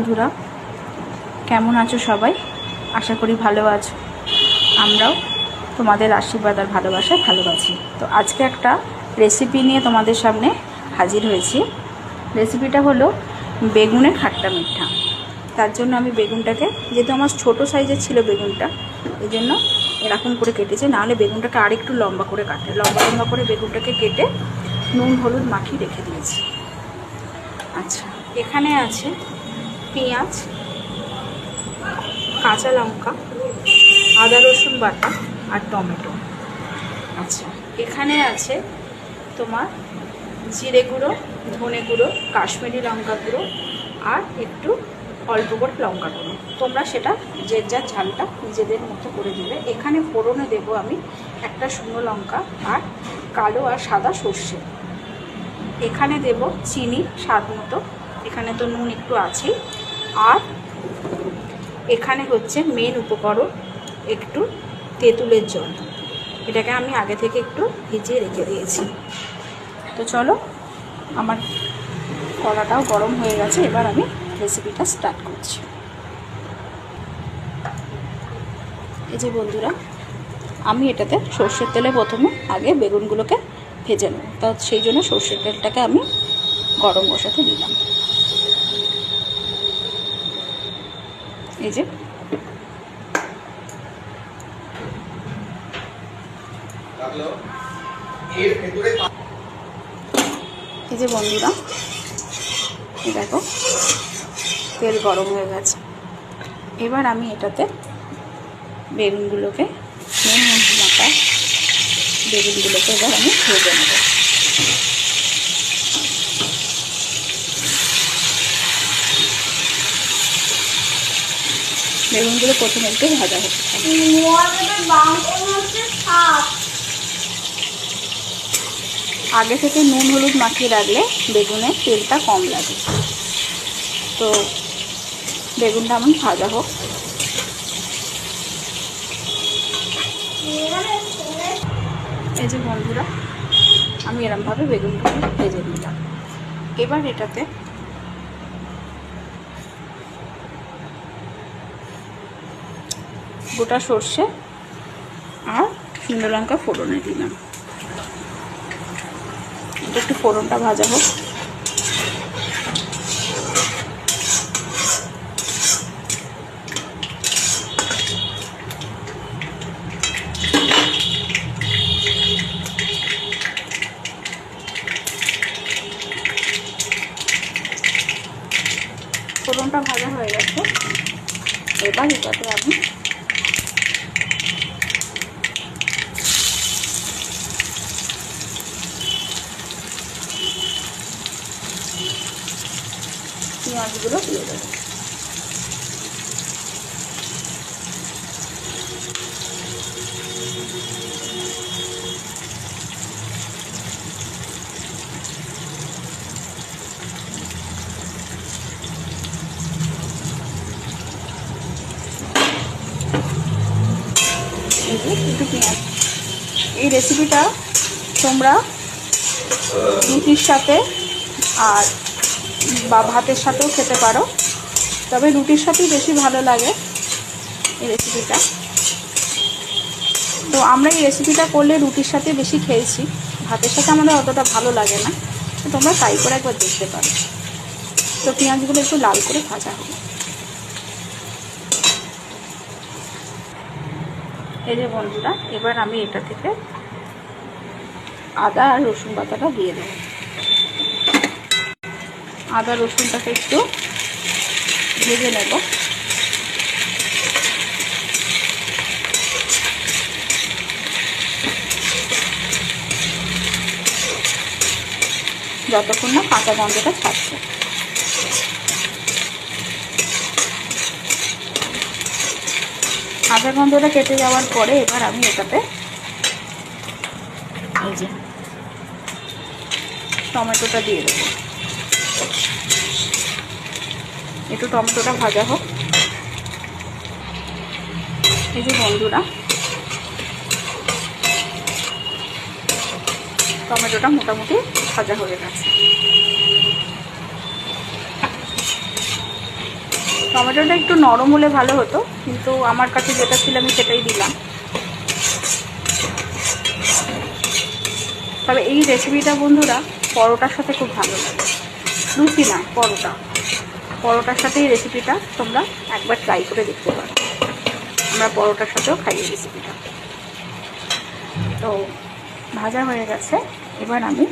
বন্ধুরা, কেমন আছো সবাই? আশা করি ভালো আছো। আমরাও তোমাদের আশীর্বাদ আর ভালোবাসায় ভালো আছি। তো আজকে একটা রেসিপি নিয়ে তোমাদের সামনে হাজির হয়েছি। রেসিপিটা হলো বেগুনের খাট্টা মিঠা। তার জন্য আমি বেগুনটাকে, যেহেতু আমার ছোটো সাইজের ছিল বেগুনটা, এই জন্য এরকম করে কেটেছি। নাহলে বেগুনটাকে আরেকটু লম্বা করে কাটে, লম্বা লম্বা করে বেগুনটাকে কেটে নুন হলুদ মাখিয়ে রেখে দিয়েছি। আচ্ছা, এখানে আছে পেঁয়াজ, কাঁচা লঙ্কা, আদা রসুন বাটা আর টমেটো। আচ্ছা, এখানে আছে তোমার জিরে গুঁড়ো, ধনে গুঁড়ো, কাশ্মীরি লঙ্কা গুঁড়ো আর একটু অল্প করে লঙ্কা গুঁড়ো। তোমরা সেটা যে যার ঝালটা নিজেদের মতো করে দেবে। এখানে ফোড়নে দেবো আমি একটা শুকনো লঙ্কা আর কালো আর সাদা সর্ষে। এখানে দেব চিনি স্বাদ মতো, এখানে তো নুন একটু আছেই। আর এখানে হচ্ছে মেন উপকরণ একটু তেঁতুলের জল। এটাকে আমি আগে থেকে একটু ভিজিয়ে রেখে দিয়েছি। তো চলো, আমার কড়াটাও গরম হয়ে গেছে, এবার আমি রেসিপিটা স্টার্ট করছি। এই যে বন্ধুরা, আমি এটাতে সর্ষের তেলে প্রথমে আগে বেগুনগুলোকে ভেজে নেব। তা সেই জন্য সর্ষের তেলটাকে আমি গরম বসাতে দিলাম। এই যে বন্ধুরা, দেখো তেল গরম হয়ে গেছে। এবার আমি এটাতে বেগুনগুলোকে, নুন হলুদ মাখা বেগুনগুলোকে এবার আমি ভেজে নেব। বেগুনগুলো প্রথমে একটু ভাজা হচ্ছে। আগে থেকে নুন হলুদ মাখিয়ে রাখলে বেগুনের তেলটা কম লাগে। তো বেগুনটা আমার ভাজা হোক। এই যে বন্ধুরা, আমি এরমভাবে বেগুনগুলো ভেজে নিলাম। এবার এটাতে গোটা সর্ষে আর শুকনো লঙ্কা ফোড়নে দিলাম। একটু ফোড়নটা ভাজা হোক। ফোড়নটা ভাজা হয়ে গেছে। এবার এটাতে আমি পেঁয়াজগুলো দিয়ে দেবো। একটু পেঁয়াজ। এই রেসিপিটা তোমরা রুটির সাথে আর বা ভাতের সাথেও খেতে পারো, তবে রুটির সাথেই বেশি ভালো লাগে এই রেসিপিটা। তো আমরা এই রেসিপিটা করলে রুটির সাথে বেশি খেয়েছি, ভাতের সাথে আমাদের অতটা ভালো লাগে না। তো তোমরা ট্রাই করে একবার দেখতে পারো। তো পেঁয়াজগুলো একটু লাল করে ভাজা হবে। এই যে বন্ধুরা, এবার আমি এটা থেকে আদা আর রসুন বাটাটা দিয়ে দেব। আদা রসুনটাকে একটু ভেজে নেব। যতক্ষণ না কাঁচা গন্ধটা ছাড়ছে। কাঁচা গন্ধটা কেটে যাওয়ার পরে এবার আমি এটাতে এই যে টমেটোটা দিয়ে দেবো। একটু টমেটোটা ভাজা হোক। এই যে বন্ধুরা, টমেটোটা মোটামুটি ভাজা হয়ে গেছে। টমেটোটা একটু নরম হলে ভালো হতো, কিন্তু আমার কাছে যেটা ছিল আমি সেটাই দিলাম। তবে এই রেসিপিটা বন্ধুরা পরোটার সাথে খুব ভালো লাগে, লুচি না, পরোটার সাথে এই রেসিপিটা তোমরা একবার ট্রাই করে দেখতে পারো। আমরা পরোটার সাথেও খাই এই রেসিপিটা। তো ভাজা হয়ে গেছে, এবার আমি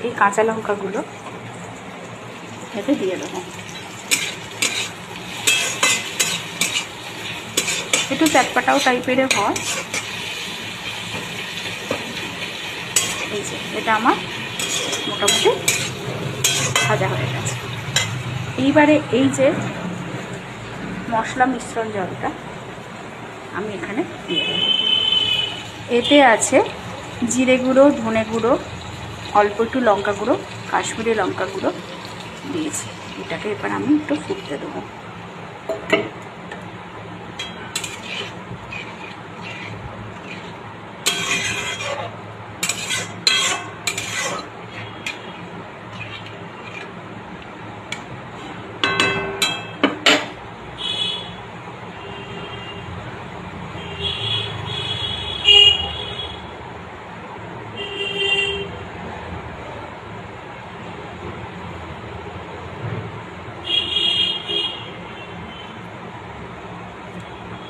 এই কাঁচা লঙ্কাগুলো এতে দিয়ে দেবো। একটু চ্যাটপাটাও টাইপের হয়। এই যে এটা আমার মোটামুটি ভাজা হয়ে গেছে। এইবারে এই যে মশলা মিশ্রণ জলটা আমি এখানে দিয়ে দেবো। এতে আছে জিরে গুঁড়ো, ধনে গুঁড়ো, অল্প একটু লঙ্কা গুঁড়ো, কাশ্মীরি লঙ্কা গুঁড়ো দিয়েছি। এটাকে এবার আমি একটু ফুটতে দেবো।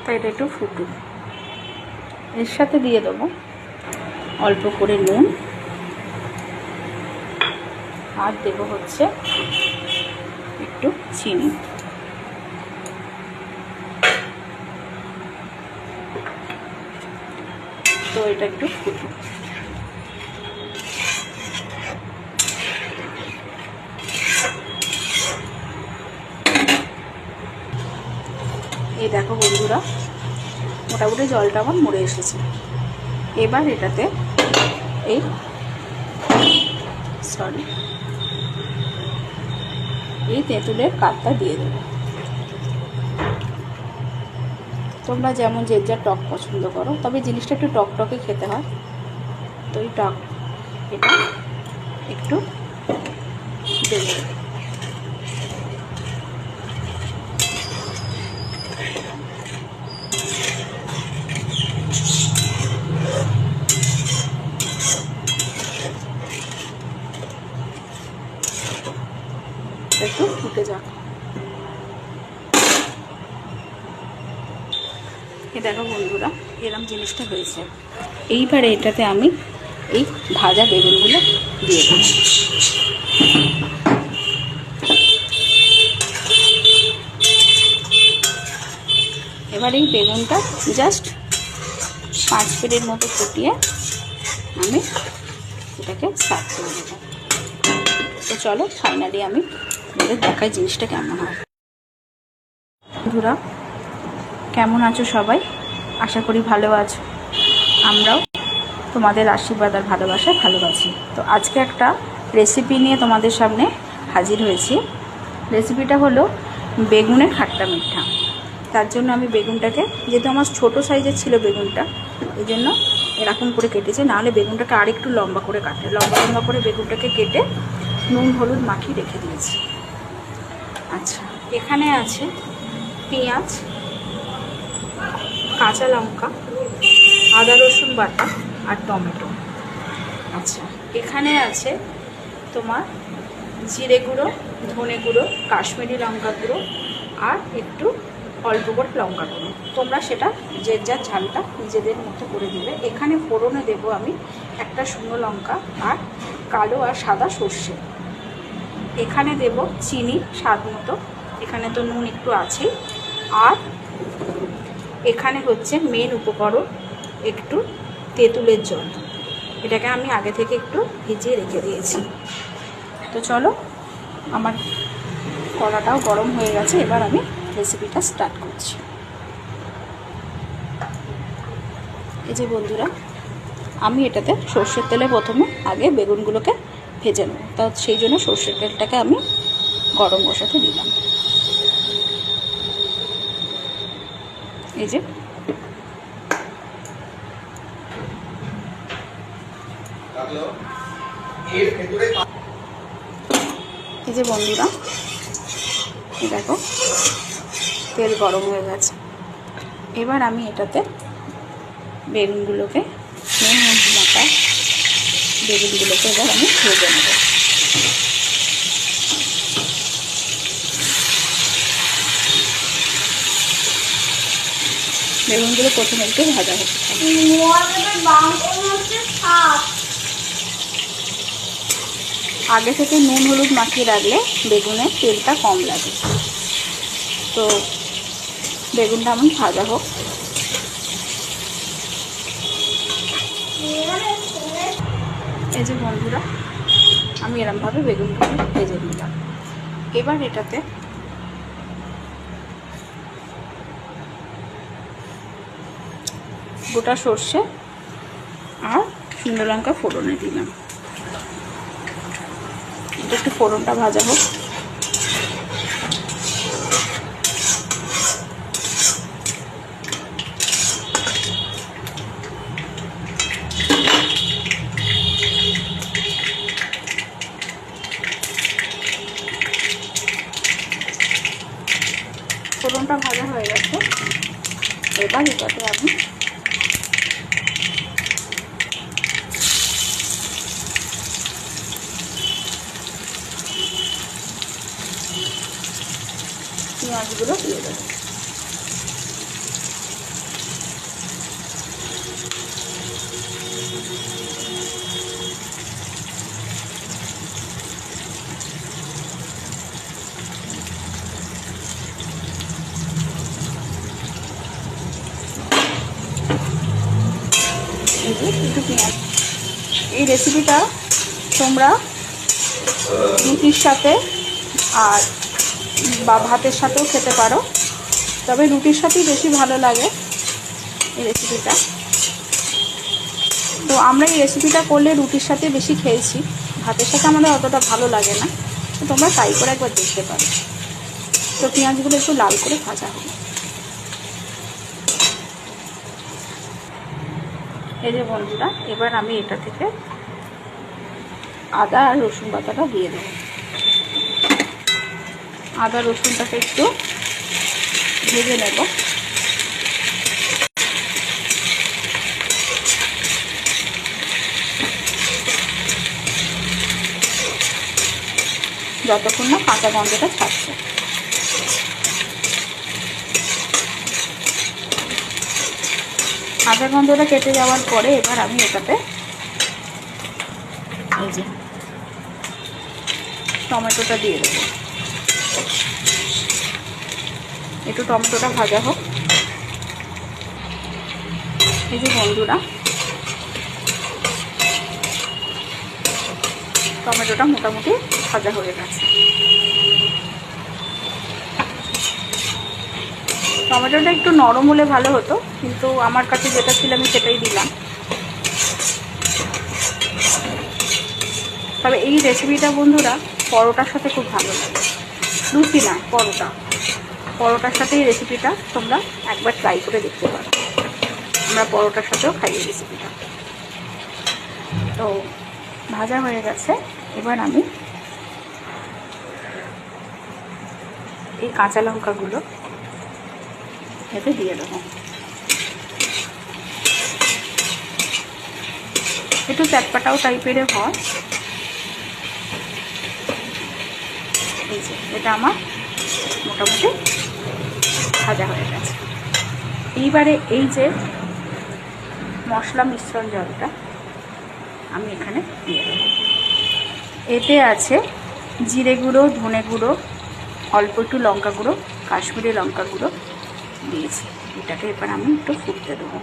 তাই এটা একটু ফুটুক। এর সাথে দিয়ে দেবো অল্প করে নুন, আর দেবো হচ্ছে একটু চিনি। তো এটা একটু ফুটুক। এই দেখো বন্ধুরা, মোটামুটি জলটা আমার মরে এসেছে। এবার এটাতে এই তেঁতুলের কাঠটা দিয়ে দেবো। তোমরা যেমন যে যা টক পছন্দ করো, তবে জিনিসটা একটু টকটকে খেতে হয়। তো এই টক এটা একটু দেবো। একটু ফুটে যাক। এ দেখো বন্ধুরা, এরকম জিনিসটা হয়েছে। এইবারে এটাতে আমি এই ভাজা বেগুনগুলো দিয়ে দেবো। এবার এই বেগুনটা জাস্ট 5 মিনিটের মতো ফুটিয়ে আমি এটাকে সার্ভ করে দেবো। তো চলো ফাইনালি আমি দেখাই জিনিসটা কেমন হয়। বন্ধুরা কেমন আছো সবাই? আশা করি ভালো আছো। আমরাও তোমাদের আশীর্বাদ আর ভালোবাসায় ভালোবাসি। তো আজকে একটা রেসিপি নিয়ে তোমাদের সামনে হাজির হয়েছি। রেসিপিটা হলো বেগুনের খাট্টা মিঠা। তার জন্য আমি বেগুনটাকে, যেহেতু আমার ছোটো সাইজের ছিল বেগুনটা, এই জন্য এরকম করে কেটেছে। নাহলে বেগুনটাকে আরেকটু লম্বা করে কাটে, লম্বা করে বেগুনটাকে কেটে নুন হলুদ মাখিয়ে রেখে দিয়েছি। আচ্ছা, এখানে আছে পেঁয়াজ, কাঁচা লঙ্কা, আদা রসুন বাটা আর টমেটো। আচ্ছা, এখানে আছে তোমার জিরে গুঁড়ো, ধনে গুঁড়ো, কাশ্মীরি লঙ্কা গুঁড়ো আর একটু অল্প করে লঙ্কা গুঁড়ো। তোমরা সেটা যে যার ঝালটা নিজেদের মতো করে দেবে। এখানে ফোড়নে দেবো আমি একটা শুকনো লঙ্কা আর কালো আর সাদা সর্ষে। এখানে দেব চিনি স্বাদ মতো, এখানে তো নুন একটু আছে। আর এখানে হচ্ছে মেন উপকরণ একটু তেঁতুলের জল। এটাকে আমি আগে থেকে একটু ভিজিয়ে রেখে দিয়েছি। তো চলো, আমার কড়াটাও গরম হয়ে গেছে। এবার আমি রেসিপিটা স্টার্ট করছি। এই যে বন্ধুরা, আমি এটাতে সর্ষের তেলে প্রথমে আগে বেগুনগুলোকে ভেজে নেব। তা সেই জন্য সর্ষের তেলটাকে আমি গরম বসাতে দিলাম। এই যে এই যে বন্ধুরা, এই দেখো তেল গরম হয়ে গেছে। এবার আমি এটাতে বেগুনগুলোকে, নুন হলুদ মাখা বেগুনগুলোকে এবার আমি ভেজে নেব। বেগুনগুলো প্রথমে একটু ভাজা হতে থাকে। আগে থেকে নুন হলুদ মাখিয়ে রাখলে বেগুনের তেলটা কম লাগে। তো বেগুনটা আমার ভাজা হোক। এই যে বন্ধুরা, আমি এরমভাবে বেগুনগুলো ভেজে নিলাম। এবার এটাতে গোটা সর্ষে আর শুকনো লঙ্কা ফোড়নে দিলাম। এটা একটু ফোড়নটা ভাজা হোক। ফোড়নটা ভাজা হয়ে গেছে। এবার এটাতে আমি পেঁয়াজগুলো দিয়ে দেবো। একটু পেঁয়াজ। এই রেসিপিটা তোমরা রুটির সাথে আর বা ভাতের সাথেও খেতে পারো, তবে রুটির সাথেই বেশি ভালো লাগে এই রেসিপিটা। তো আমরা এই রেসিপিটা করলে রুটির সাথে বেশি খেয়েছি, ভাতের সাথে আমাদের অতটা ভালো লাগে না। তো তোমরা ট্রাই করে একবার দেখতে পারো। তো পেঁয়াজগুলো একটু লাল করে ভাজা হবে। এই যে বন্ধুরা, এবার আমি এটা থেকে আদা আর রসুন বাটাটা দিয়ে দেবো। আদা রসুনটাকে একটু ভেজে নেব। যতক্ষণ না কাঁচা গন্ধটা ছাড়ছে। কাঁচা গন্ধটা কেটে যাওয়ার পরে এবার আমি এটাতে এই যে টমেটোটা দিয়ে দেবো। একটু টমেটোটা ভাজা হোক। এই যে বন্ধুরা, টমেটোটা মোটামুটি ভাজা হয়ে গেছে। টমেটোটা একটু নরম হলে ভালো হতো, কিন্তু আমার কাছে যেটা ছিল আমি সেটাই দিলাম। তবে এই রেসিপিটা বন্ধুরা পরোটার সাথে খুব ভালো লাগে। লুচি না, পরোটার সাথে এই রেসিপিটা তোমরা একবার ট্রাই করে দেখতে পারো। আমরা পরোটার সাথেও খাই এই রেসিপিটা। তো ভাজা হয়ে গেছে। এবার আমি এই কাঁচা লঙ্কাগুলো এতে দিয়ে দেবো। একটু চ্যাটপাটাও টাইপের হয়। এই যে এটা আমার মোটামুটি ভাজা হয়ে গেছে। এইবারে এই যে মশলা মিশ্রণ জলটা আমি এখানে দিয়ে দেবো। এতে আছে জিরে গুঁড়ো, ধনে গুঁড়ো, অল্প একটু লঙ্কা গুঁড়ো, কাশ্মীরি লঙ্কা গুঁড়ো দিয়েছি। এটাকে এবার আমি একটু ফুটতে দেবো।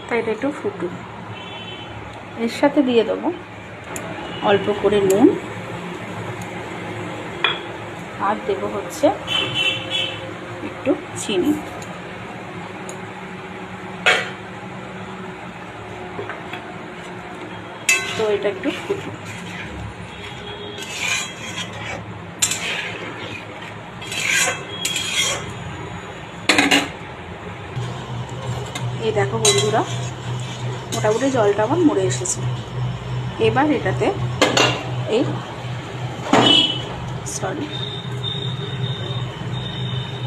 তাই এটা একটু ফুটুক। এর সাথে দিয়ে দেবো অল্প করে নুন, আর দেবো হচ্ছে একটু চিনি। তো এটা একটু ফুটুক। এই দেখো বন্ধুরা, মোটামুটি জলটা আমার মরে এসেছে। এবার এটাতে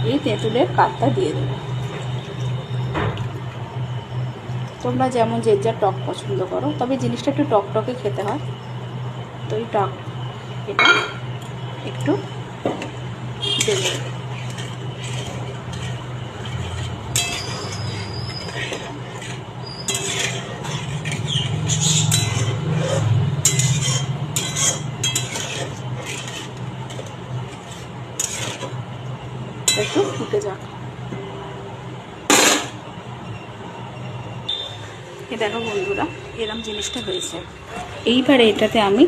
এই তেঁতুলের কাঠটা দিয়ে দেবো। তোমরা যেমন যে যা টক পছন্দ করো, তবে জিনিসটা একটু টকটকে খেতে হয়। তো এই টক এটা একটু দেবো। একটু ফুটে যাক। এ দেখো বন্ধুরা, এরম জিনিসটা হয়েছে। এইবারে এটাতে আমি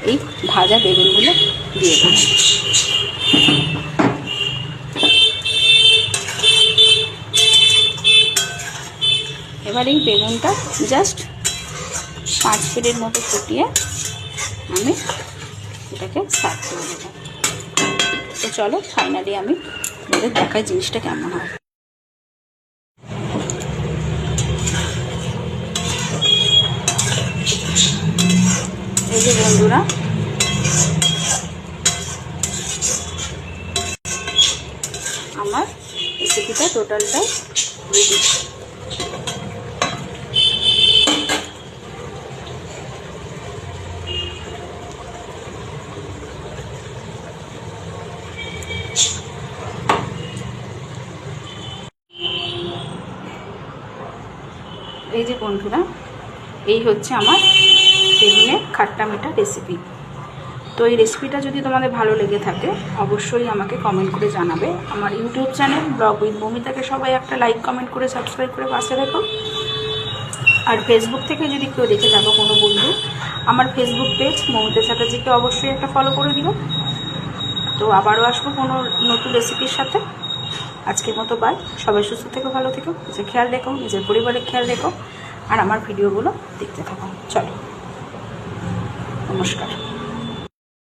এই ভাজা বেগুনগুলো দিয়ে দেব। এবার এই বেগুনটা জাস্ট 5 মিনিট মতো ফুটিয়ে আমি এটাকে সার্ভ করে দেবো। তো চলো ফাইনালি আমি তোমাদের দেখাই জিনিসটা কেমন হয়। এই যে বন্ধুরা, আমার রেসিপিটা টোটালটাই রেডি। এই যে বন্ধুরা, এই হচ্ছে আমার বেগুনের খাট্টা মিঠা রেসিপি। তো এই রেসিপিটা যদি তোমাদের ভালো লেগে থাকে অবশ্যই আমাকে কমেন্ট করে জানাবে। আমার ইউটিউব চ্যানেল ব্লগ উইথ মৌমিতাকে সবাই একটা লাইক কমেন্ট করে সাবস্ক্রাইব করে পাশে রেখো। আর ফেসবুক থেকে যদি কেউ দেখে থাকো কোনো বন্ধু, আমার ফেসবুক পেজ মৌমিতা চ্যাটার্জিকে অবশ্যই একটা ফলো করে দিও। তো আবারও আসবো কোনো নতুন রেসিপির সাথে। আজকের মতো বাই। সবাই সুস্থ থেকো, ভালো থেকো, নিজের খেয়াল রেখো, নিজের পরিবারের খেয়াল রেখো, আর আমার ভিডিওগুলো দেখতে থাকো। চলো, নমস্কার।